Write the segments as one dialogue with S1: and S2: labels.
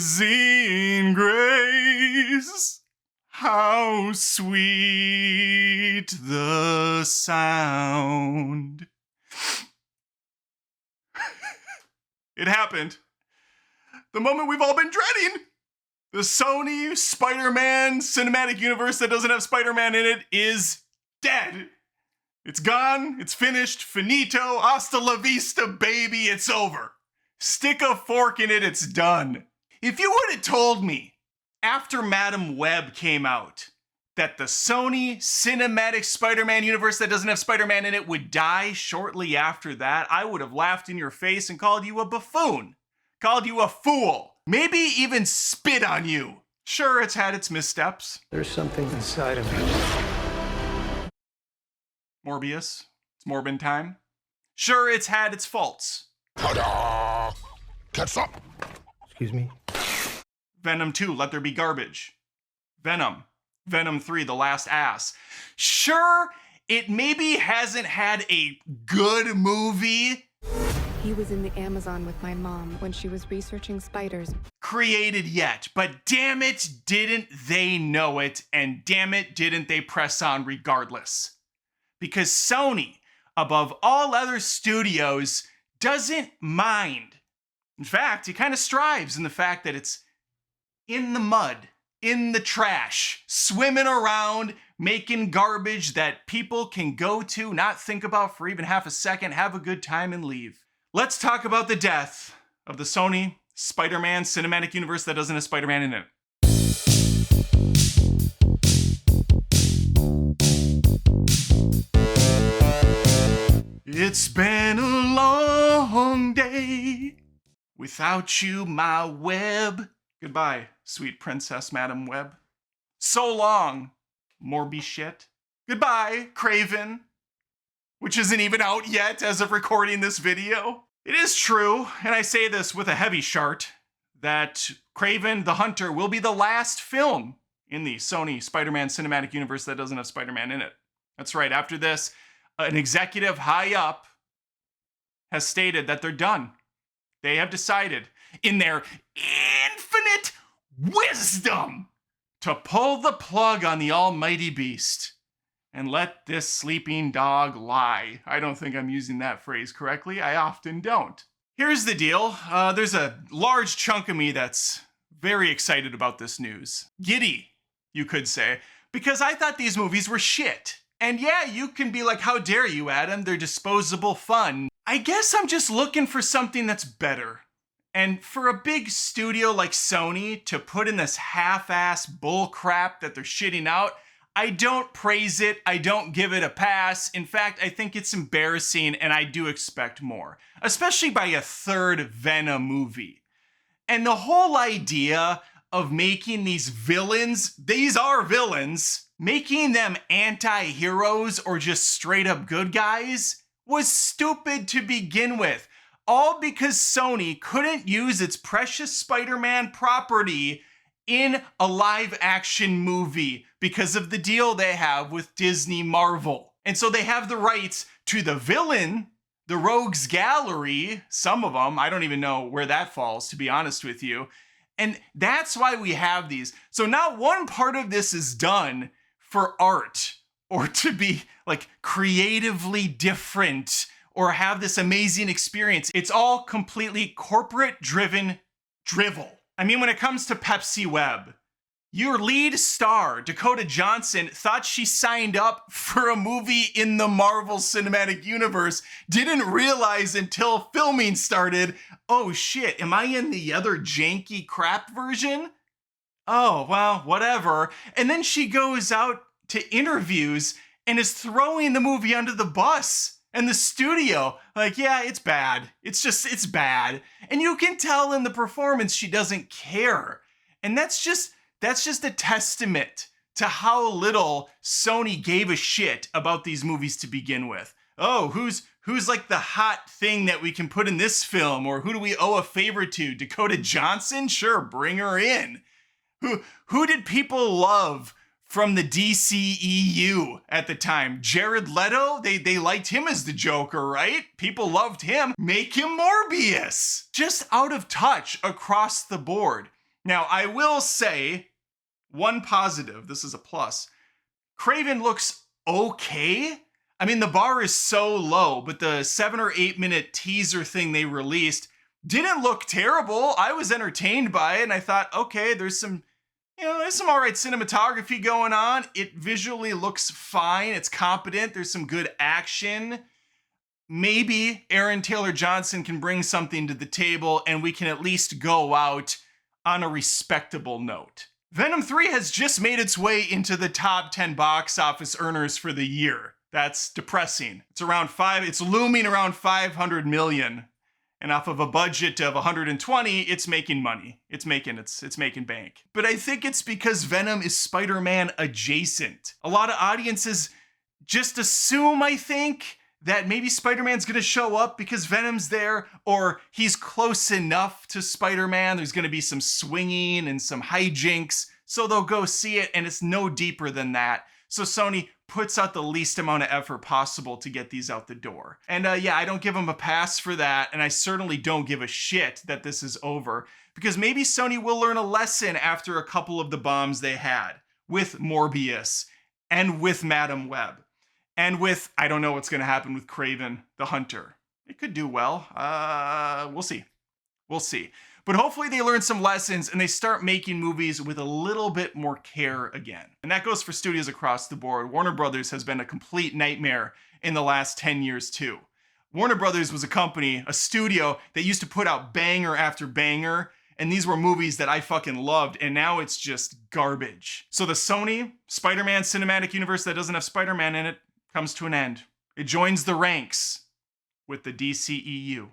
S1: Amazing grace, how sweet the sound. It happened. The moment we've all been dreading. The Sony Spider-Man Cinematic Universe that doesn't have Spider-Man in it is dead. It's gone, it's finished, finito, hasta la vista, baby, it's over. Stick a fork in it, it's done. If you would have told me after Madam Web came out that the Sony Cinematic Spider-Man Universe that doesn't have Spider-Man in it would die shortly after that, I would have laughed in your face and called you a buffoon, called you a fool, maybe even spit on you. Sure, it's had its missteps.
S2: There's something inside of me.
S1: Morbius, it's Morbin time. Sure, it's had its faults.
S3: Ta-da! Catch up!
S2: Excuse me?
S1: Venom 2, Let There Be Garbage. Venom 3, The Last Ass. Sure, it maybe hasn't had a good movie.
S4: He was in the Amazon with my mom when she was researching spiders.
S1: Created yet, but damn it, didn't they know it, and damn it, didn't they press on regardless. Because Sony, above all other studios, doesn't mind. In fact, it kind of strives in the fact that it's in the mud, in the trash, swimming around, making garbage that people can go to, not think about for even half a second, have a good time and leave. Let's talk about the death of the Sony Spider-Man Cinematic Universe that doesn't have Spider-Man in it. It's been a long day without you, my web. Goodbye, sweet Princess Madam Web. So long, Morby shit. Goodbye, Kraven, which isn't even out yet as of recording this video. It is true, and I say this with a heavy shart, that Kraven the Hunter will be the last film in the Sony Spider-Man Cinematic Universe that doesn't have Spider-Man in it. That's right, after this, an executive high up has stated that they're done. They have decided, in their infinite wisdom, to pull the plug on the almighty beast and let this sleeping dog lie. I don't think I'm using that phrase correctly. I often don't. Here's the deal. There's a large chunk of me that's very excited about this news. Giddy, you could say, because I thought these movies were shit. And yeah, you can be like, how dare you, Adam? They're disposable fun. I guess I'm just looking for something that's better. And for a big studio like Sony to put in this half-ass bullcrap that they're shitting out, I don't praise it, I don't give it a pass. In fact, I think it's embarrassing and I do expect more. Especially by a third Venom movie. And the whole idea of making these villains, these are villains, making them anti-heroes or just straight up good guys was stupid to begin with. All because Sony couldn't use its precious Spider-Man property in a live-action movie because of the deal they have with Disney Marvel. And so they have the rights to the villain, the Rogues Gallery, some of them, I don't even know where that falls, to be honest with you. And that's why we have these. So not one part of this is done for art or to be like creatively different or have this amazing experience. It's all completely corporate driven drivel. I mean, when it comes to Pepsi Web, your lead star, Dakota Johnson, thought she signed up for a movie in the Marvel Cinematic Universe, didn't realize until filming started, oh shit, am I in the other janky crap version? Oh, well, whatever. And then she goes out to interviews and is throwing the movie under the bus. And the studio, like, yeah, it's bad. It's bad. And you can tell in the performance she doesn't care. And that's just a testament to how little Sony gave a shit about these movies to begin with. Oh, who's like the hot thing that we can put in this film? Or who do we owe a favor to? Dakota Johnson? Sure, bring her in. Who did people love from the DCEU at the time? Jared Leto? They liked him as the Joker, right? People loved him. Make him Morbius. Just out of touch across the board. Now, I will say one positive, this is a plus. Kraven looks okay. I mean, the bar is so low, but the 7 or 8 minute teaser thing they released didn't look terrible. I was entertained by it, and I thought, okay, there's some all right cinematography going on. It visually looks fine. It's competent. There's some good action. Maybe Aaron Taylor Johnson can bring something to the table, and we can at least go out on a respectable note. Venom 3 has just made its way into the top 10 box office earners for the year. That's depressing. It's looming around 500 million. And off of a budget of 120, it's making money. It's making bank. But I think it's because Venom is Spider-Man adjacent. A lot of audiences just assume, I think, that maybe Spider-Man's gonna show up because Venom's there, or he's close enough to Spider-Man. There's gonna be some swinging and some hijinks, so they'll go see it, and it's no deeper than that. So Sony puts out the least amount of effort possible to get these out the door. And yeah, I don't give them a pass for that, and I certainly don't give a shit that this is over, because maybe Sony will learn a lesson after a couple of the bombs they had with Morbius and with Madam Web. And with, I don't know what's going to happen with Kraven the Hunter. It could do well. We'll see. We'll see. But hopefully they learn some lessons and they start making movies with a little bit more care again. And that goes for studios across the board. Warner Brothers has been a complete nightmare in the last 10 years too. Warner Brothers was a company, a studio that used to put out banger after banger, and these were movies that I fucking loved, and now it's just garbage. So the Sony Spider-Man Cinematic Universe that doesn't have Spider-Man in it comes to an end. It joins the ranks with the DCEU.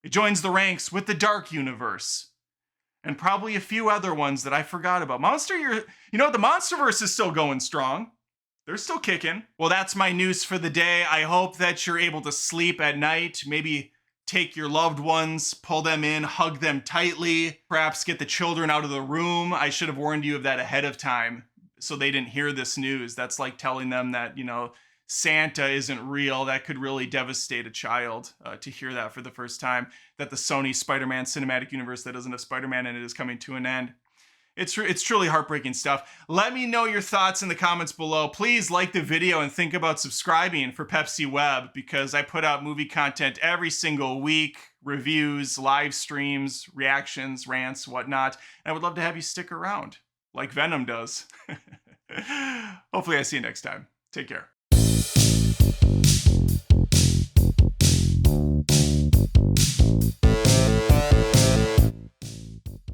S1: It joins the ranks with the Dark Universe. And probably a few other ones that I forgot about. The Monsterverse is still going strong. They're still kicking. Well, that's my news for the day. I hope that you're able to sleep at night. Maybe take your loved ones, pull them in, hug them tightly. Perhaps get the children out of the room. I should have warned you of that ahead of time so they didn't hear this news. That's like telling them that, Santa isn't real. That could really devastate a child to hear that for the first time, that the Sony Spider-Man Cinematic Universe that doesn't have Spider-Man in it is coming to an end. It's truly heartbreaking stuff. Let me know your thoughts in the comments below. Please like the video and think about subscribing for Pepsi Web, because I put out movie content every single week, reviews, live streams, reactions, rants, whatnot. And I would love to have you stick around like Venom does. Hopefully I see you next time. Take care.